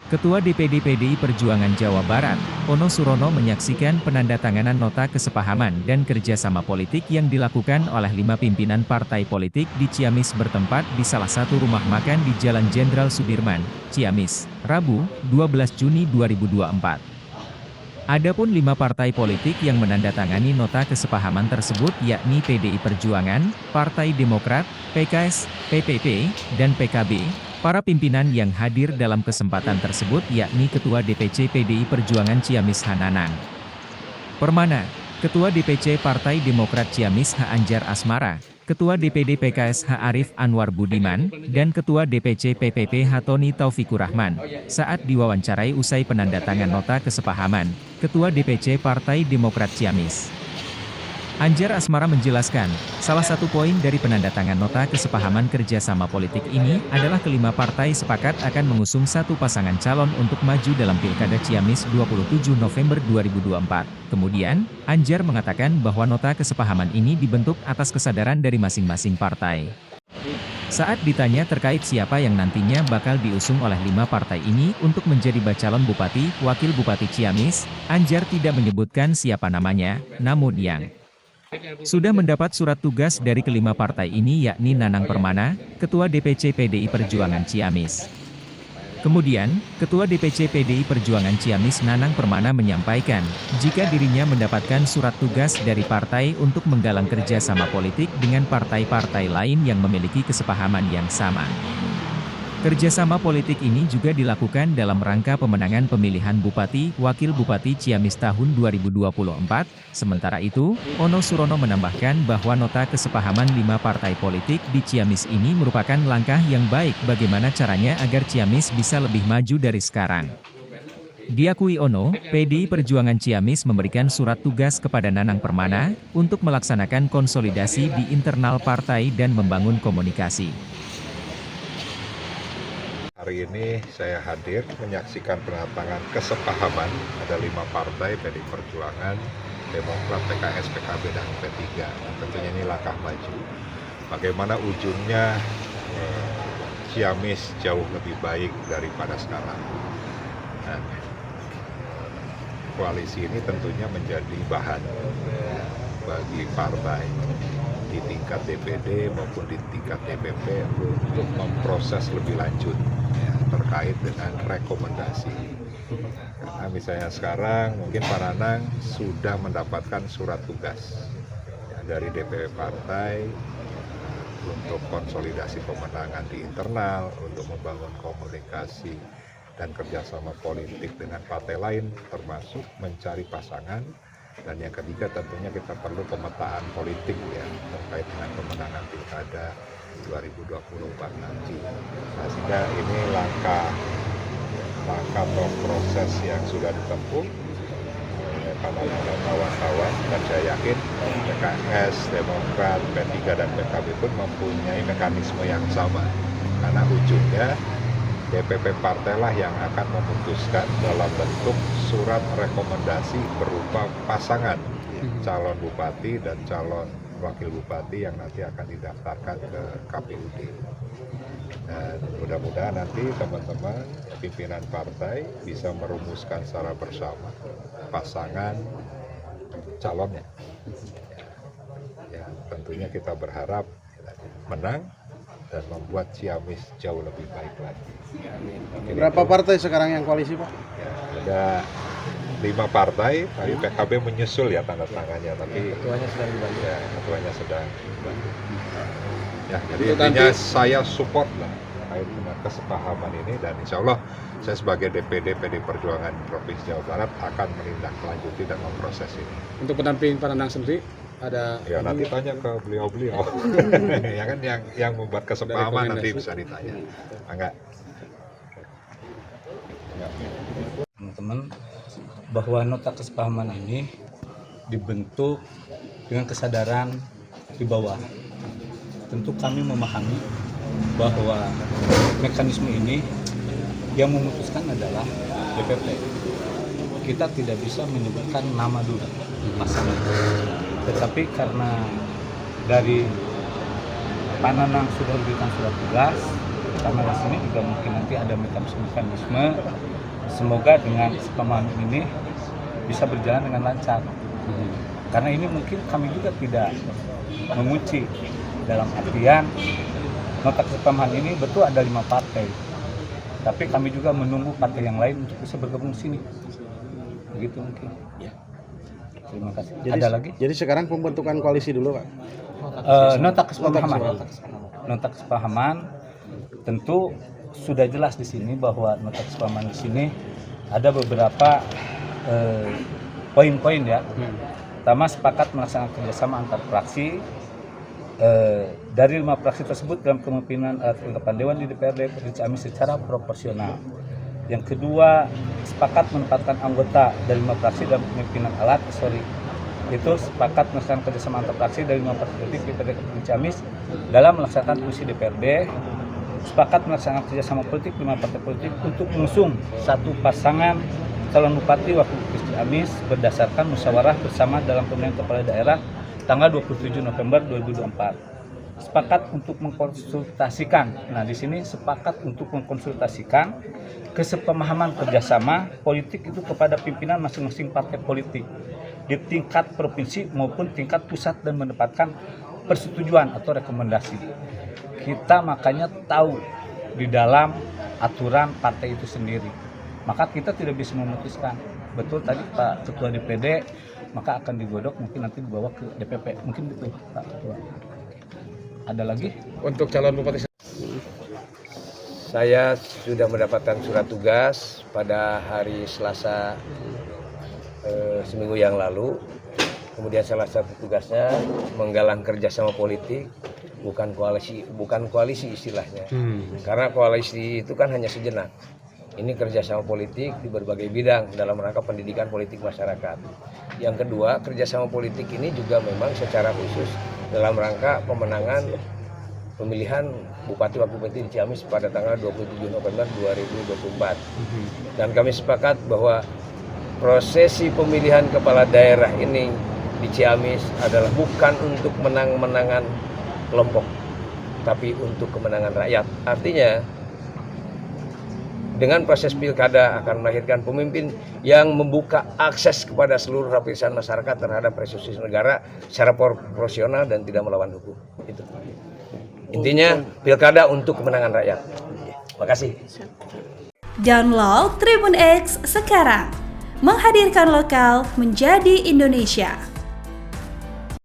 Ketua DPD PDI Perjuangan Jawa Barat, Ono Surono menyaksikan penandatanganan nota kesepahaman dan kerjasama politik yang dilakukan oleh 5 pimpinan partai politik di Ciamis bertempat di salah satu rumah makan di Jalan Jenderal Sudirman, Ciamis, Rabu, 12 Juni 2024. Adapun 5 partai politik yang menandatangani nota kesepahaman tersebut yakni PDI Perjuangan, Partai Demokrat, PKS, PPP, dan PKB. Para pimpinan yang hadir dalam kesempatan tersebut yakni Ketua DPC PDI Perjuangan Ciamis H. Nanang Permana, Ketua DPC Partai Demokrat Ciamis H. Anjar Asmara, Ketua DPD PKS H. Arif Anwar Budiman, dan Ketua DPC PPP H. Tony Taufikur Rahman. Saat diwawancarai usai penandatangan nota kesepahaman, Ketua DPC Partai Demokrat Ciamis Anjar Asmara menjelaskan, salah satu poin dari penandatangan nota kesepahaman kerjasama politik ini adalah kelima partai sepakat akan mengusung satu pasangan calon untuk maju dalam Pilkada Ciamis 27 November 2024. Kemudian, Anjar mengatakan bahwa nota kesepahaman ini dibentuk atas kesadaran dari masing-masing partai. Saat ditanya terkait siapa yang nantinya bakal diusung oleh 5 partai ini untuk menjadi bacalon Bupati, Wakil Bupati Ciamis, Anjar tidak menyebutkan siapa namanya, namun yang sudah mendapat surat tugas dari kelima partai ini yakni Nanang Permana, Ketua DPC PDI Perjuangan Ciamis. Kemudian, Ketua DPC PDI Perjuangan Ciamis Nanang Permana menyampaikan, jika dirinya mendapatkan surat tugas dari partai untuk menggalang kerjasama politik dengan partai-partai lain yang memiliki kesepahaman yang sama. Kerjasama politik ini juga dilakukan dalam rangka pemenangan pemilihan Bupati, Wakil Bupati Ciamis tahun 2024. Sementara itu, Ono Surono menambahkan bahwa nota kesepahaman 5 partai politik di Ciamis ini merupakan langkah yang baik bagaimana caranya agar Ciamis bisa lebih maju dari sekarang. Diakui Ono, PDI Perjuangan Ciamis memberikan surat tugas kepada Nanang Permana untuk melaksanakan konsolidasi di internal partai dan membangun komunikasi. Hari ini saya hadir menyaksikan penandatanganan kesepahaman ada 5 partai PDI Perjuangan, Demokrat, PKS, PKB, dan P3. Dan tentunya ini langkah maju. Bagaimana ujungnya Ciamis jauh lebih baik daripada sekarang. Dan koalisi ini tentunya menjadi bahan bagi partai di tingkat DPD maupun di tingkat DPP untuk memproses lebih lanjut terkait dengan rekomendasi. Karena misalnya sekarang mungkin Pak Nanang sudah mendapatkan surat tugas dari DPP partai untuk konsolidasi pemenangan di internal, untuk membangun komunikasi dan kerjasama politik dengan partai lain, termasuk mencari pasangan. Dan yang ketiga tentunya kita perlu pemetaan politik ya terkait dengan pemenangan Pilkada 2024 nanti. Nah, sehingga ini langkah atau proses yang sudah ditempuh oleh pandangan dan kawan-kawan, dan saya yakin PKS, Demokrat, P3 dan PKB pun mempunyai mekanisme yang sama. Karena ujungnya DPP partai lah yang akan memutuskan dalam bentuk surat rekomendasi berupa pasangan calon bupati dan calon wakil bupati yang nanti akan didaftarkan ke KPUD. Dan mudah-mudahan nanti teman-teman pimpinan partai bisa merumuskan secara bersama pasangan calonnya. Ya, tentunya kita berharap menang dan membuat Ciamis jauh lebih baik lagi. Berapa partai sekarang yang koalisi, Pak? Ya, ada 5 partai, tapi PKB menyusul ya tanda tangannya, tapi Ketuanya sedang dibantu. ya ketuanya sedang dibantu. Ya, jadi intinya saya support lah terkait dengan kesepahaman ini, dan insya Allah saya sebagai DPD PDI Perjuangan Provinsi Jawa Barat akan menindaklanjuti dan memproses ini. Untuk pendamping Pak Nanang sendiri ada Ya nanti tanya ke beliau-beliau, ya kan yang membuat kesepahaman nanti bisa ditanya. Enggak. Teman-teman, bahwa nota kesepahaman ini dibentuk dengan kesadaran di bawah. Tentu kami memahami bahwa mekanisme ini yang memutuskan adalah DPP. Kita tidak bisa menyebutkan nama dulu pasangan, tetapi karena dari Pak Nanang sudah memberikan surat tugas, karena di sini juga mungkin nanti ada mekanisme semoga dengan kesepakaman ini bisa berjalan dengan lancar. Karena ini mungkin kami juga tidak mengunci, dalam artian nota kesepahaman ini betul ada 5 partai, tapi kami juga menunggu partai yang lain untuk bisa bergabung di sini. Begitu mungkin. Terima kasih. Ada lagi? Jadi sekarang pembentukan koalisi dulu, Pak. Nota kesepahaman tentu sudah jelas di sini bahwa nota kesepahaman di sini ada beberapa poin-poin ya. Pertama, sepakat melaksanakan kerjasama antar fraksi. Dari 5 fraksi tersebut dalam kepemimpinan kelengkapan Dewan di DPRD Provinsi Ciamis secara proporsional. Yang kedua, sepakat menempatkan anggota dari 5 fraksi dalam kepemimpinan itu sepakat melaksanakan kerjasama antar fraksi dari 5 partai politik di DPRD Provinsi Ciamis dalam melaksanakan fungsi DPRD. Sepakat melaksanakan kerjasama politik 5 partai politik untuk mengusung satu pasangan calon bupati wakil bupati Ciamis berdasarkan musyawarah bersama dalam pemilihan kepala daerah tanggal 27 November 2024. Sepakat untuk mengkonsultasikan. Nah, di sini sepakat untuk mengkonsultasikan kesepemahaman kerjasama politik itu kepada pimpinan masing-masing partai politik di tingkat provinsi maupun tingkat pusat dan mendapatkan persetujuan atau rekomendasi. Kita makanya tahu di dalam aturan partai itu sendiri. Maka kita tidak bisa memutuskan. Betul tadi Pak Ketua DPD, maka akan digodok mungkin nanti dibawa ke DPP. Mungkin betul Pak Ketua. Ada lagi? Untuk calon bupati. Saya sudah mendapatkan surat tugas pada hari Selasa seminggu yang lalu. Kemudian salah satu tugasnya menggalang kerjasama politik, bukan koalisi istilahnya. Karena koalisi itu kan hanya sejenak. Ini kerjasama politik di berbagai bidang dalam rangka pendidikan politik masyarakat. Yang kedua, kerjasama politik ini juga memang secara khusus dalam rangka pemenangan pemilihan Bupati Wakil Bupati di Ciamis pada tanggal 27 November 2024. Dan kami sepakat bahwa prosesi pemilihan kepala daerah ini di Ciamis adalah bukan untuk menang-menangan kelompok, tapi untuk kemenangan rakyat. Artinya, dengan proses pilkada akan melahirkan pemimpin yang membuka akses kepada seluruh lapisan masyarakat terhadap resources negara secara proporsional dan tidak melawan hukum. Itu. Intinya pilkada untuk kemenangan rakyat. Terima kasih. Download Tribun X sekarang, menghadirkan lokal menjadi Indonesia.